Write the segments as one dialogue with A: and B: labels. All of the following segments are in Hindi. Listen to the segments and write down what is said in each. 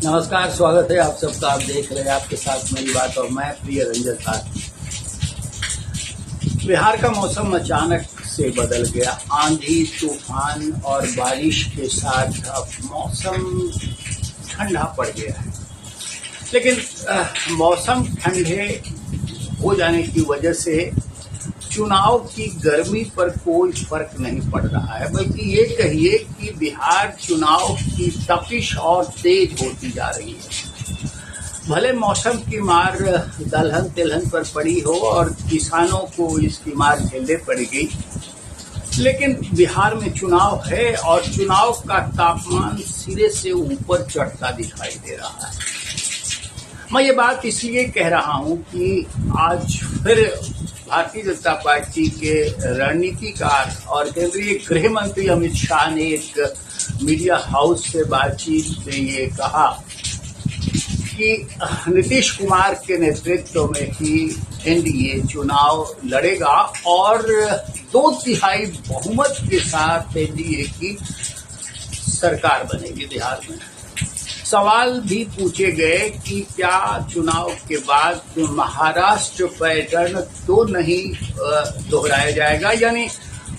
A: नमस्कार, स्वागत है आप सबका। आप देख रहे हैं आपके साथ मेरी बात और मैं प्रिय रंजन था। बिहार का मौसम अचानक से बदल गया। आंधी, तूफान और बारिश के साथ अब मौसम ठंडा पड़ गया है। लेकिन मौसम ठंडे हो जाने की वजह से चुनाव की गर्मी पर कोई फर्क नहीं पड़ रहा है, बल्कि ये कहिए कि बिहार चुनाव की तपिश और तेज होती जा रही है। भले मौसम की मार दलहन तिलहन पर पड़ी हो और किसानों को इसकी मार झेलने पड़ेगी, लेकिन बिहार में चुनाव है और चुनाव का तापमान सिरे से ऊपर चढ़ता दिखाई दे रहा है। मैं ये बात इसलिए कह रहा हूं कि आज फिर भारतीय जनता पार्टी के रणनीतिकार और केंद्रीय गृह मंत्री अमित शाह ने एक मीडिया हाउस से बातचीत में ये कहा कि नीतीश कुमार के नेतृत्व में ही एनडीए चुनाव लड़ेगा और 2/3 बहुमत के साथ एनडीए की सरकार बनेगी बिहार में। सवाल भी पूछे गए कि क्या चुनाव के बाद महाराष्ट्र पैटर्न तो नहीं दोहराया जाएगा, यानी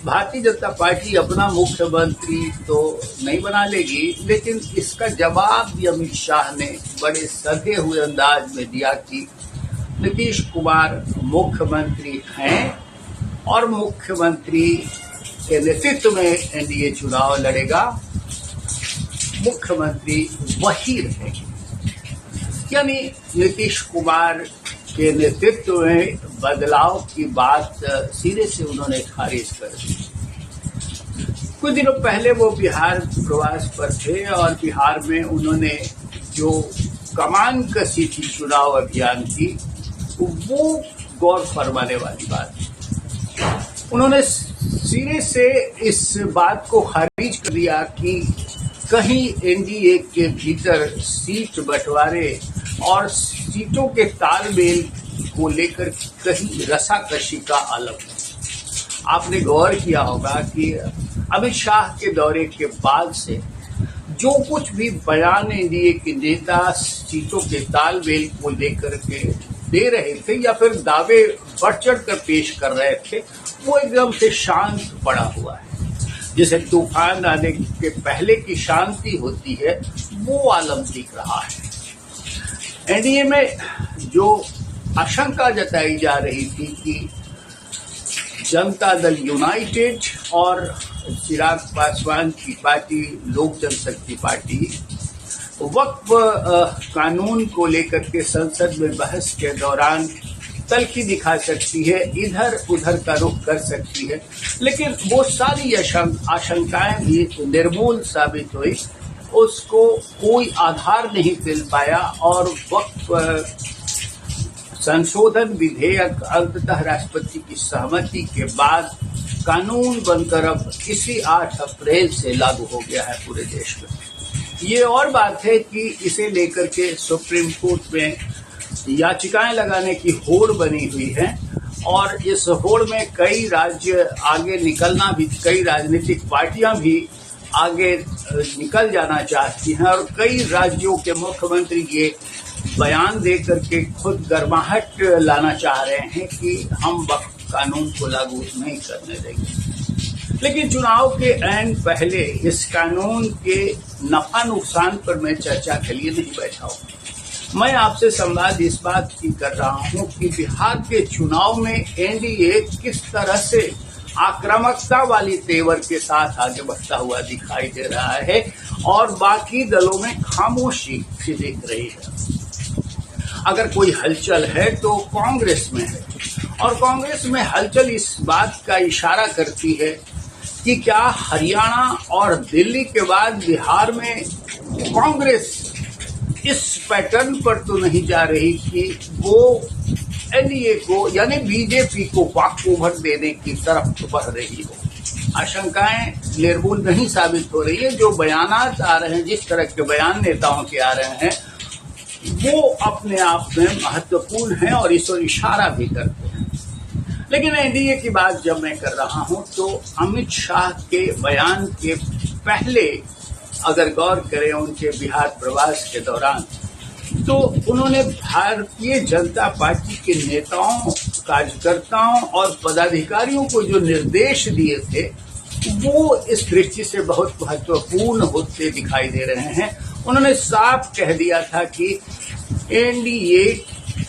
A: भारतीय जनता पार्टी अपना मुख्यमंत्री तो नहीं बना लेगी। लेकिन इसका जवाब भी अमित शाह ने बड़े सधे हुए अंदाज में दिया कि नीतीश कुमार मुख्यमंत्री हैं और मुख्यमंत्री के नेतृत्व में एनडीए चुनाव लड़ेगा, मुख्यमंत्री वही रहेंगे। यानी नीतीश कुमार के नेतृत्व में बदलाव की बात सिरे से उन्होंने खारिज कर दी। कुछ दिनों पहले वो बिहार प्रवास पर थे और बिहार में उन्होंने जो कमान कसी थी चुनाव अभियान की, वो गौर फरमाने वाली बात। उन्होंने सिरे से इस बात को खारिज कर दिया कि कहीं एनडीए के भीतर सीट बंटवारे और सीटों के तालमेल को लेकर कहीं रसाकशी का आलम है। आपने गौर किया होगा कि अमित शाह के दौरे के बाद से जो कुछ भी बयान एनडीए के नेता सीटों के तालमेल को लेकर के दे रहे थे या फिर दावे बढ़ चढ़ कर पेश कर रहे थे, वो एकदम से शांत पड़ा हुआ है। जैसे तूफान आने के पहले की शांति होती है, वो आलम दिख रहा है। एनडीए में जो आशंका जताई जा रही थी कि जनता दल यूनाइटेड और चिराग पासवान की पार्टी लोक जनशक्ति पार्टी वक्फ कानून को लेकर के संसद में बहस के दौरान तल्खी दिखा सकती है, इधर उधर का रुख कर सकती है, लेकिन वो सारी आशंकाएं भी निर्मूल साबित हुई। उसको कोई आधार नहीं मिल पाया और वक्फ संशोधन विधेयक अंततः राष्ट्रपति की सहमति के बाद कानून बनकर अब इसी 8 अप्रैल से लागू हो गया है पूरे देश में। ये और बात है कि इसे लेकर के सुप्रीम कोर्ट में याचिकाएं लगाने की होड़ बनी हुई है और इस होड़ में कई राज्य आगे निकलना भी, कई राजनीतिक पार्टियां भी आगे निकल जाना चाहती हैं और कई राज्यों के मुख्यमंत्री ये बयान दे करके खुद गर्माहट लाना चाह रहे हैं कि हम वक्फ कानून को लागू नहीं करने देंगे। लेकिन चुनाव के ऐन पहले इस कानून के नफा नुकसान पर मैं चर्चा के लिए नहीं बैठा हूँ। मैं आपसे संवाद इस बात की कर रहा हूं कि बिहार के चुनाव में एनडीए किस तरह से आक्रामकता वाली तेवर के साथ आगे बढ़ता हुआ दिखाई दे रहा है और बाकी दलों में खामोशी सी दिख रही है। अगर कोई हलचल है तो कांग्रेस में है और कांग्रेस में हलचल इस बात का इशारा करती है कि क्या हरियाणा और दिल्ली के बाद बिहार में कांग्रेस इस पैटर्न पर तो नहीं जा रही कि वो एनडीए को यानी बीजेपी को वॉकओवर देने की तरफ बढ़ रही हो। आशंकाएं निर्मूल नहीं साबित हो रही है। जो बयानात आ रहे हैं, जिस तरह के बयान नेताओं के आ रहे हैं, वो अपने आप में महत्वपूर्ण हैं और इस ओर इशारा भी करते हैं। लेकिन एनडीए की बात जब मैं कर रहा हूं तो अमित शाह के बयान के पहले अगर गौर करें उनके बिहार प्रवास के दौरान, तो उन्होंने भारतीय जनता पार्टी के नेताओं, कार्यकर्ताओं और पदाधिकारियों को जो निर्देश दिए थे वो इस दृष्टि से बहुत महत्वपूर्ण होते दिखाई दे रहे हैं। उन्होंने साफ कह दिया था कि एनडीए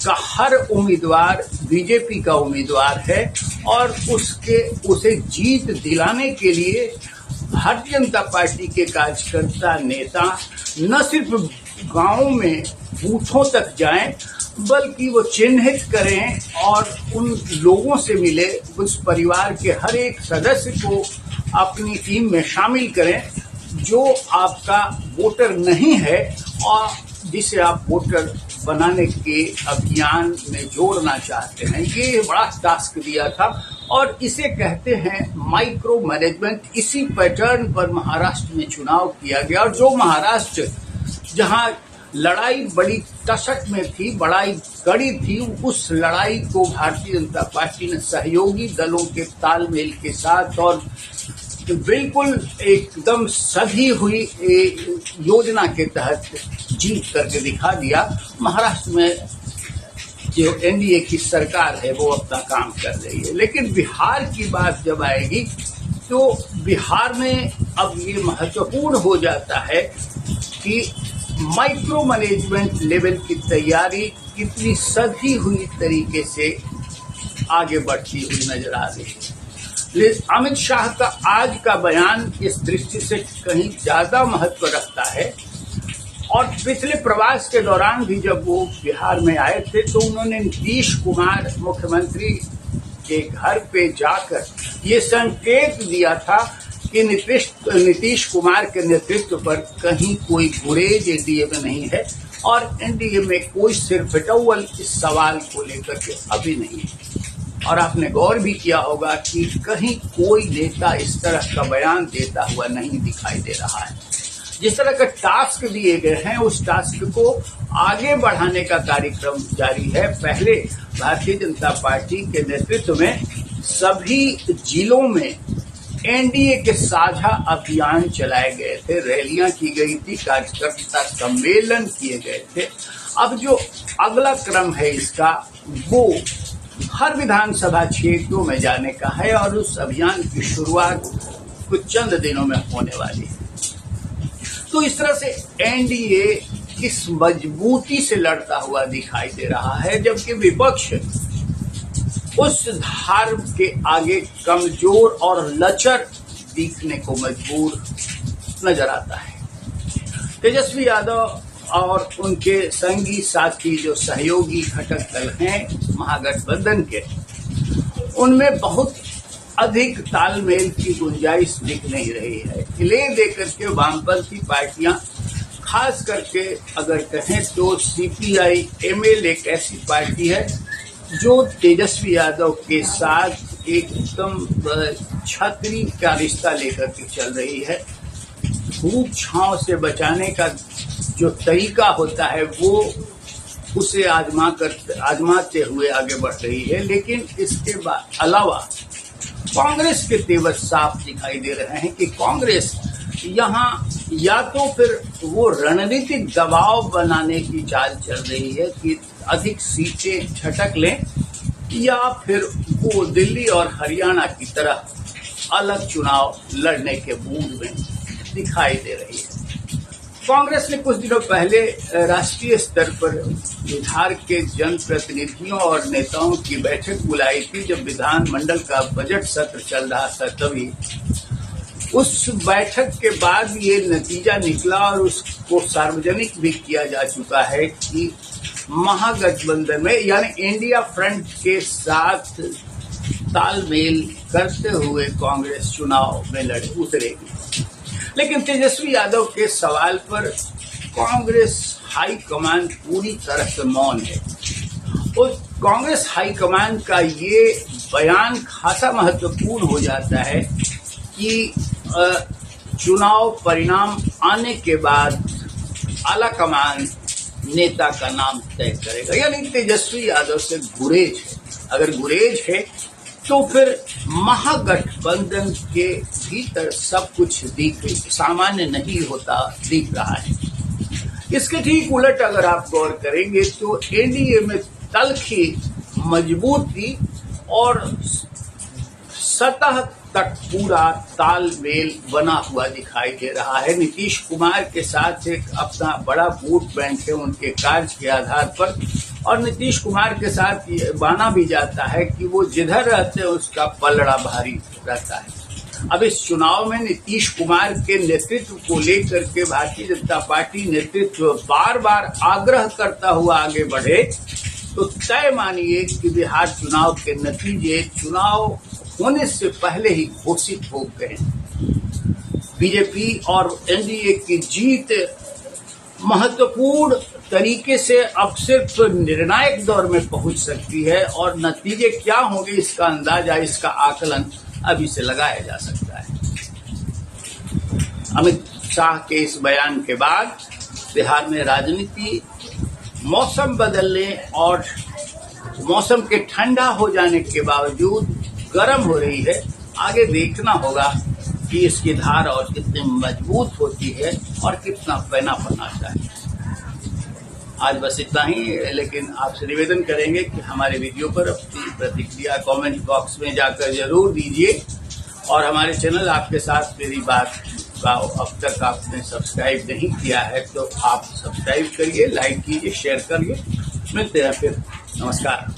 A: का हर उम्मीदवार बीजेपी का उम्मीदवार है और उसे जीत दिलाने के लिए भारतीय जनता पार्टी के कार्यकर्ता, नेता न सिर्फ गांवों में बूथों तक जाएं, बल्कि वो चिन्हित करें और उन लोगों से मिले, उस परिवार के हर एक सदस्य को अपनी टीम में शामिल करें जो आपका वोटर नहीं है और जिसे आप वोटर बनाने के अभियान में जोड़ना चाहते हैं। ये बड़ा टास्क दिया था और इसे कहते हैं माइक्रो मैनेजमेंट। इसी पैटर्न पर महाराष्ट्र में चुनाव किया गया और जो महाराष्ट्र जहां लड़ाई बड़ी तसक में थी, बड़ाई कड़ी थी, उस लड़ाई को भारतीय जनता पार्टी ने सहयोगी दलों के तालमेल के साथ और बिल्कुल एकदम सधी हुई योजना के तहत जीत करके दिखा दिया। महाराष्ट्र में जो एनडीए की सरकार है वो अपना काम कर रही है, लेकिन बिहार की बात जब आएगी तो बिहार में अब ये महत्वपूर्ण हो जाता है कि माइक्रो मैनेजमेंट लेवल की तैयारी कितनी सधी हुई तरीके से आगे बढ़ती हुई नजर आ रही है। अमित शाह का आज का बयान इस दृष्टि से कहीं ज्यादा महत्व रखता है और पिछले प्रवास के दौरान भी जब वो बिहार में आए थे तो उन्होंने नीतीश कुमार मुख्यमंत्री के घर पे जाकर ये संकेत दिया था कि नीतीश कुमार के नेतृत्व पर कहीं कोई गुरेज एनडीए में नहीं है और एनडीए में कोई सिरफिटौल इस सवाल को लेकर के अभी नहीं है। और आपने गौर भी किया होगा कि कहीं कोई नेता इस तरह का बयान देता हुआ नहीं दिखाई दे रहा है। जिस तरह का टास्क दिए गए हैं उस टास्क को आगे बढ़ाने का कार्यक्रम जारी है। पहले भारतीय जनता पार्टी के नेतृत्व में सभी जिलों में एनडीए के साझा अभियान चलाए गए थे, रैलियां की गई थी, कार्यकर्ता सम्मेलन किए गए थे। अब जो अगला क्रम है इसका वो हर विधानसभा क्षेत्रों में जाने का है और उस अभियान की शुरुआत कुछ चंद दिनों में होने वाली है। तो इस तरह से एनडीए किस मजबूती से लड़ता हुआ दिखाई दे रहा है, जबकि विपक्ष उस धार के आगे कमजोर और लचर दिखने को मजबूर नजर आता है। तेजस्वी यादव और उनके संगी साथी जो सहयोगी घटक दल हैं महागठबंधन के, उनमें बहुत अधिक तालमेल की गुंजाइश दिख नहीं रही है। ले देकर के वामपंथी पार्टियां, खास करके अगर कहें तो सीपीआई एमएल एक ऐसी पार्टी है जो तेजस्वी यादव के साथ एकदम छतरी का रिश्ता लेकर के चल रही है। धूप छांव से बचाने का जो तरीका होता है वो उसे आजमाते हुए आगे बढ़ रही है। लेकिन इसके अलावा कांग्रेस के तेवर साफ दिखाई दे रहे हैं कि कांग्रेस यहाँ या तो फिर वो रणनीतिक दबाव बनाने की चाल चल रही है कि अधिक सीटें झटक लें, या फिर वो दिल्ली और हरियाणा की तरह अलग चुनाव लड़ने के मूड में दिखाई दे रही है। कांग्रेस ने कुछ दिनों पहले राष्ट्रीय स्तर पर बिहार के जनप्रतिनिधियों और नेताओं की बैठक बुलाई थी। जब विधानमंडल का बजट सत्र चल रहा था तभी उस बैठक के बाद ये नतीजा निकला और उसको सार्वजनिक भी किया जा चुका है कि महागठबंधन में यानी इंडिया फ्रंट के साथ तालमेल करते हुए कांग्रेस चुनाव में उतरेगी। लेकिन तेजस्वी यादव के सवाल पर कांग्रेस हाईकमान पूरी तरह से मौन है। और कांग्रेस हाईकमान का ये बयान खासा महत्वपूर्ण हो जाता है कि चुनाव परिणाम आने के बाद आला कमान नेता का नाम तय करेगा। यानी तेजस्वी यादव से गुरेज है। अगर गुरेज है तो फिर महागठबंधन के भीतर सब कुछ सामान्य नहीं होता दिख रहा है। इसके ठीक उलट अगर आप गौर करेंगे तो एनडीए में तल्खी, मजबूती और सतह तक पूरा तालमेल बना हुआ दिखाई दे रहा है। नीतीश कुमार के साथ एक अपना बड़ा वोट बैंक है उनके कार्य के आधार पर, और नीतीश कुमार के साथ ये माना भी जाता है कि वो जिधर रहते हैं उसका पलड़ा भारी रहता है। अब इस चुनाव में नीतीश कुमार के नेतृत्व को लेकर के भारतीय जनता पार्टी नेतृत्व बार बार आग्रह करता हुआ आगे बढ़े तो तय मानिए कि बिहार चुनाव के नतीजे चुनाव होने से पहले ही घोषित हो गए। बीजेपी और एनडीए की जीत महत्वपूर्ण तरीके से अब सिर्फ निर्णायक दौर में पहुंच सकती है, और नतीजे क्या होंगे इसका अंदाजा, इसका आकलन अभी से लगाया जा सकता है। अमित शाह के इस बयान के बाद बिहार में राजनीति मौसम बदलने और मौसम के ठंडा हो जाने के बावजूद गर्म हो रही है। आगे देखना होगा कि इसकी धार और कितनी मजबूत होती है और कितना पैनापन आता है। आज बस इतना ही, लेकिन आपसे निवेदन करेंगे कि हमारे वीडियो पर अपनी प्रतिक्रिया कमेंट बॉक्स में जाकर जरूर दीजिए, और हमारे चैनल आपके साथ मेरी बात का अब तक आपने सब्सक्राइब नहीं किया है तो आप सब्सक्राइब करिए, लाइक कीजिए, शेयर करिए। मिलते हैं फिर। नमस्कार।